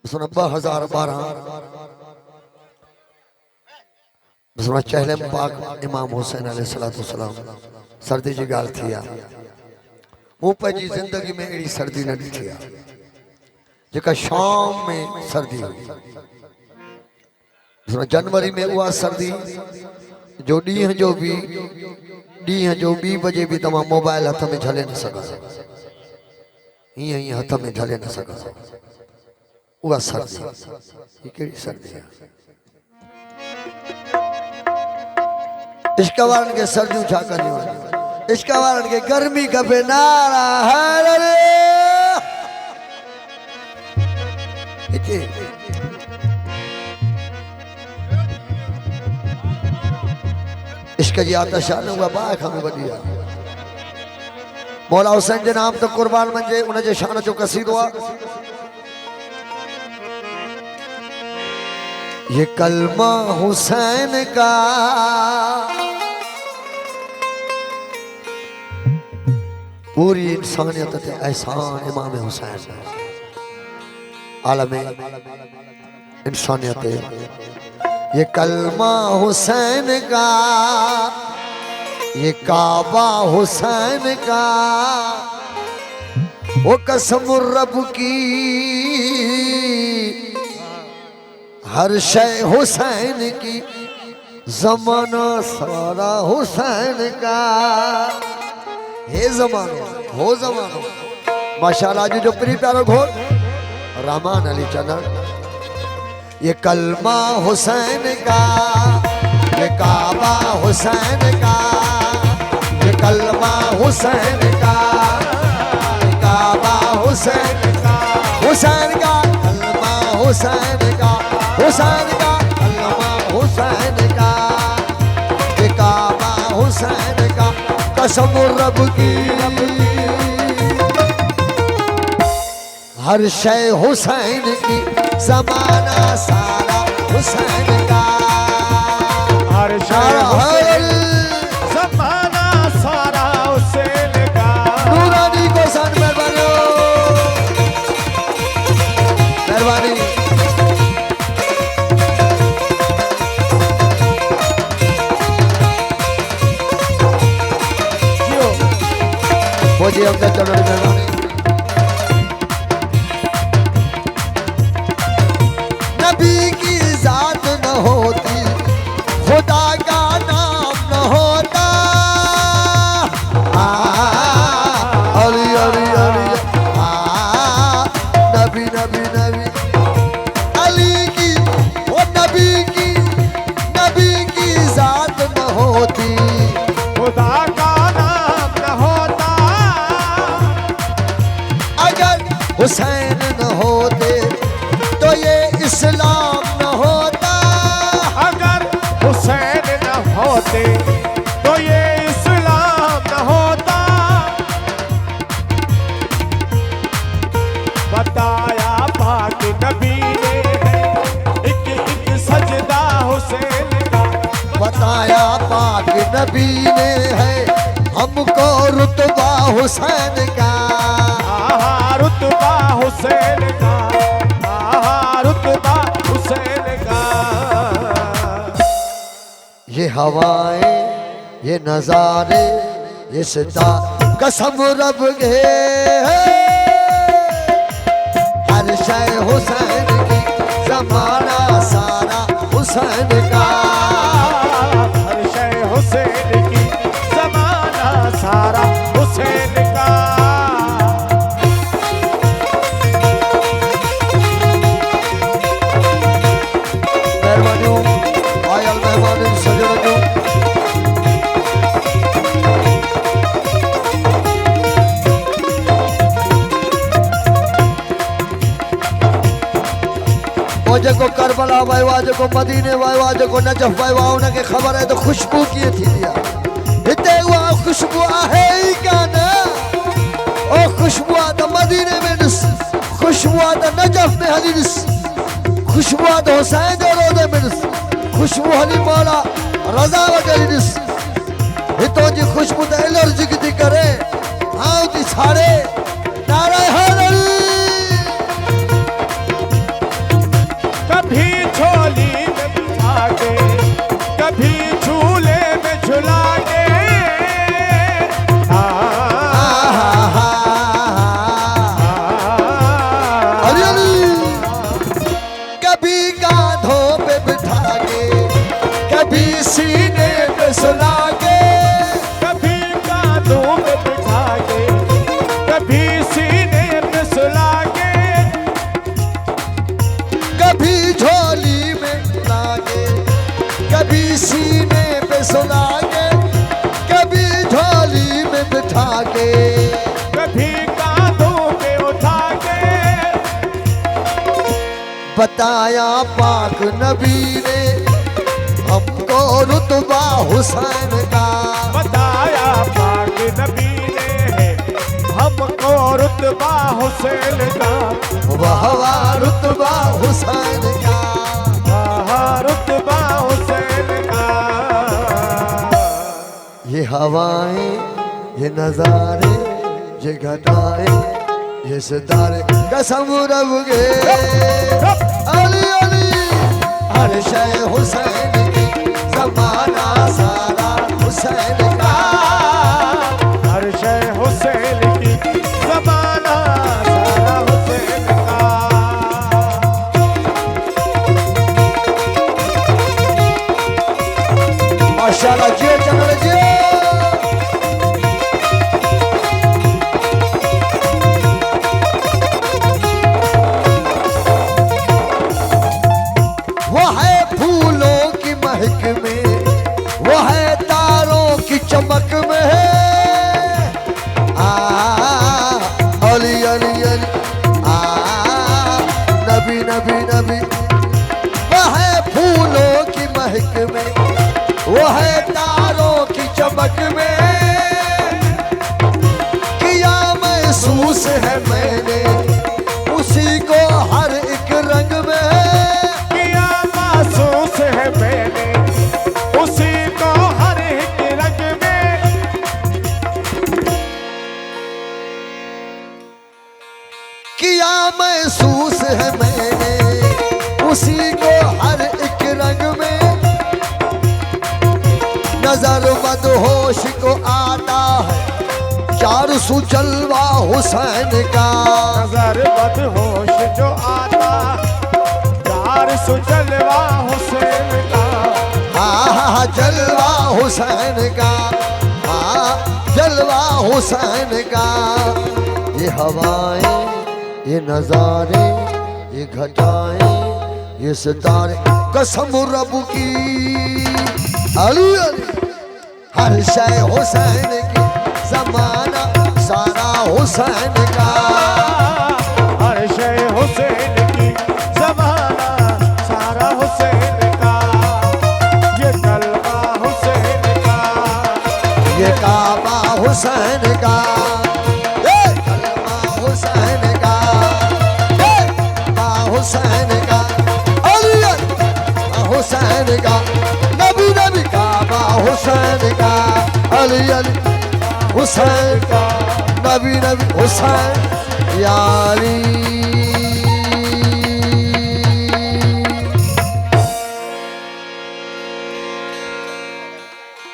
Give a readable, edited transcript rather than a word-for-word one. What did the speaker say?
सन 2012 बसमा चहले पाक इमाम हुसैन अलैहिस्सलाम सर्दी जी गाल थी मूं पंहिंजी जिंदगी में अड़ी सर्दी न ॾिठी आहे जेका शाम में सर्दी हुई। जनवरी में हुआ सर्दी जो ॾींहं जो बी बजे भी तमाम मोबाइल हथ में झले न सघो हीअं हथ में झले न सघो उहा सर्दी ही कहिड़ी सर्दी आहे। इश्क वारनि खे सर्दियूं छा कंदियूं आहिनि इश्क वारनि खे गर्मी खपे नारा हरे हिते इश्क जी आतिश आहे न उहा बाहि खां बि वॾी आहे। मौला हुसैन जे नाम ते कुर्बान वञे उन जे शान जो कसीदो आहे। ये कलमा हुसैन का पूरी इंसानियत ते एहसान इमाम हुसैन आलम इंसानियत ये कलमा हुसैन का ये काबा हुसैन का वो कसम रब की हर शय हुसैन की जमाना सारा हुसैन का हे जमानो हो जमानो माशाल्लाह जो प्री प्यारो घोर रहमान अली चनन ये कलमा हुसैन का ये काबा हुसैन का ये कलमा हुसैन का ये काबा हुसैन का हुसैन का कलमा हुसैन का हुसैन का कलमा हुसैन का ये काबा हुसैन का कसम रब की हर शय हुसैन की ज़माना सारा हुसैन का हर शय ज़माना सारा हुसैन का नूरानी को सन मेहरबानी मुझे अपने चलो मेहरबानी नबी की जात न होती खुदा का नाम न होता अली अली अली नबी नबी नबी अली की वो नबी की जात न होती खुदा का नाम न होता अगर हुसैन न होते तो ये इस्लाम न होता अगर हुसैन न होते तो ये इस्लाम न होता बताया पाक नबी ने है एक सजदा हुसैन का बताया पाक नबी ने है हमको रुतबा हुसैन का रुतबा हुसैन का रुतबा हुसैन का ये हवाएं ये नजारे ये सिता कसम रब के हर शय हुसैन की ज़माना सारा हुसैन का हर शय हुसैन की ज़माना सारा हुसैन का मेहरबानी आयल मेहमान सजन जो करबला वायो आहे जो मदीने वायो आहे जो नजफ वायो आहे उनखे ख़बर है तो खुशबू कीअं थींदी आहे हिते उहा खुशबू आहे ई कान ओ खुशबू आहे त मदीने में ॾिस खुशबू आहे त नजफ में हली ॾिस खुशबू आहे त हुसैन जे रोज़े में ॾिस खुशबू हली मौला रज़ा वटि ॾिस हितों जी खुशबू त एलर्जी थी करे हाँ थी छाड़े नारे हर सीने पे सुला के, कभी झोली में बिठा के, कभी कांधों पे उठा के, बताया पाक नबी ने हमको रुतबा हुसैन का। बताया पाक नबी ने हमको रुतबा हुसैन का। वाह वाह रुतबा हुसैन का, वाह रुतबा हुसैन का। ये हवाएं, ये नजारे, ये घटाएं, ये सितारे, कसम रब के अली अली हर शय हुसैन की, जमाना सारा हुसैन का। हर शय हुसैन की, ज़माना सारा हुसैन का। माशाल्लाह जियो चंद्र जियो। वो है फूलों की महक में, वो है तारों की चमक में है। अली अली अली नबी नबी नबी। वो है फूलों की महक में, वो है तारों की चमक में, किया महसूस है मैंने उसी को हर एक रंग में। किया महसूस है मैंने उसी को हर एक रंग में। किया महसूस है मैंने उसी को हर एक रंग में। नजर मदहोश को आता है चार सू जलवा हुसैन का। नजर बदहोश जो आता चार सौ जलवा हुसैन का। हाँ जलवा हुसैन का, हाँ जलवा हुसैन का। ये हवाएं, ये नजारे, ये घटाएं, ये सितारे, कसम रब की अली अली हर शय हुसैन की, जमाना सारा हुसैन का। हर शय हुसैन की, ज़माना सारा हुसैन का। ये कलमा हुसैन का, ये काबा हुसैन का, ये कलमा हुसैन का, ये काबा हुसैन का, अली अली हुसैन का, नबी नबी काबा हुसैन का, अली अली हुसैन का, नबी नबी हुसैन या अली।